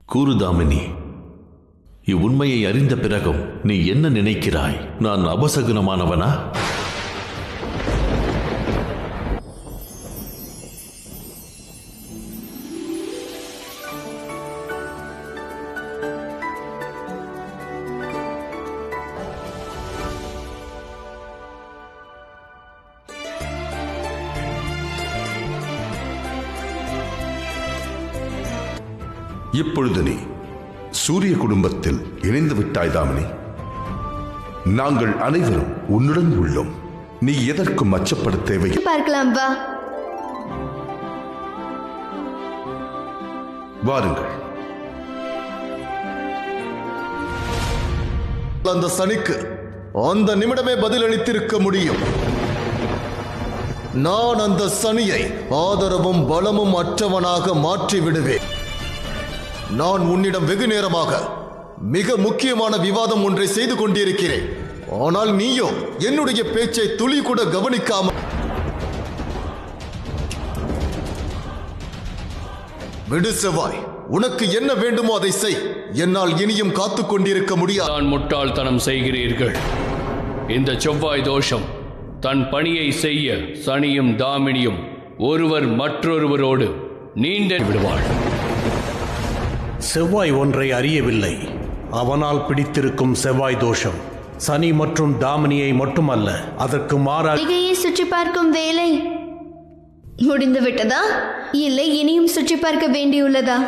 கூறு தாமினி, இவ்வுண்மையை அறிந்த பிறகும் நீ என்ன நினைக்கிறாய்? நான் அபசகுனமானவனா? இப்பொழுது நீ சூரிய குடும்பத்தில் இணைந்து விட்டாய் தாமினி. நாங்கள் அனைவரும் உன்னுடன் உள்ளோம். நீ எதற்கும் அச்சப்பட தேவையில்லை. பார்க்கலாம் வா. வாருங்கள். அந்த சனிக்கு அந்த நிமிடமே பதிலளித்திருக்க முடியும். நான் அந்த சனியை ஆதரவும் பலமும் அற்றவனாக மாற்றி விடுவேன். நான் உன்னிடம் வெகு நேரமாக மிக முக்கியமான விவாதம் ஒன்றை செய்து கொண்டிருக்கிறேன். ஆனால் நீயோ என்னுடைய பேச்சை துளி கூட கவனிக்காம விடு செவ்வாய். உனக்கு என்ன வேண்டுமோ அதை செய். என்னால் இனியும் காத்துக் கொண்டிருக்க முடியாது. தான் முட்டாள்தனம் செய்கிறீர்கள். இந்த செவ்வாய் தோஷம் தன் பணியை செய்ய சனியும் தாமினியும் ஒருவர் மற்றொருவரோடு நீண்ட விடுவாள். செவ்வாய் ஒன்றை அறியவில்லை. அவனால் பிடித்திருக்கும் செவ்வாய் தோஷம் சனி மற்றும் தாமினியை மட்டுமல்ல, அதற்கு மாறாக மாளிகையை சுற்றி பார்க்கும் வேலை முடிந்து விட்டதா? இல்லை இனியும் சுற்றி பார்க்க வேண்டியுள்ளதா?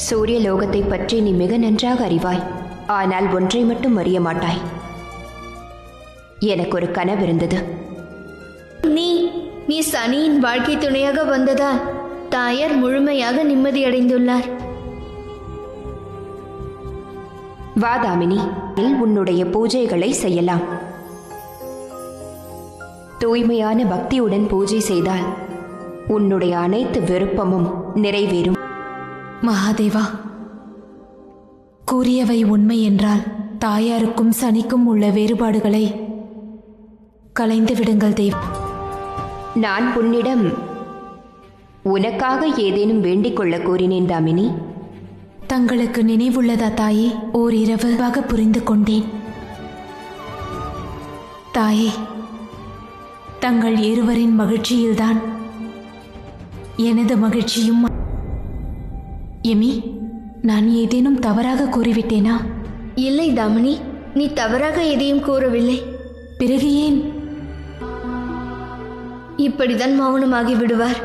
சூரிய லோகத்தை பற்றி நீ மிக நன்றாக அறிவாய். ஆனால் ஒன்றை மட்டும் அறிய மாட்டாய். எனக்கு ஒரு கனவு இருந்தது. நீ சனியின் வாழ்க்கை துணையாக வந்ததால் தாயார் முழுமையாக நிம்மதியடைந்துள்ளார். வா தாமினி, உன்னுடைய பூஜைகளை செய்யலாம். தூய்மையான பக்தியுடன் பூஜை செய்தால் உன்னுடைய அனைத்து விருப்பமும் நிறைவேறும். மகாதேவா, கூறியவை உண்மை என்றால் தாயாருக்கும் சனிக்கும் உள்ள வேறுபாடுகளை கலைந்து விடுங்கள் தேவ். நான் உன்னிடம் உனக்காக ஏதேனும் வேண்டிக் கொள்ள கூறினேன் தாமினி. தங்களுக்கு நினைவுள்ளதா தாயே? ஓரிரவு புரிந்து கொண்டேன். தாயே, தங்கள் இருவரின் மகிழ்ச்சியில்தான் எனது மகிழ்ச்சியும். எமி, நான் ஏதேனும் தவறாக கூறிவிட்டேனா? இல்லை தாமினி, நீ தவறாக எதையும் கூறவில்லை. பிறகு ஏன் இப்படிதான் மௌனமாகி விடுவார்?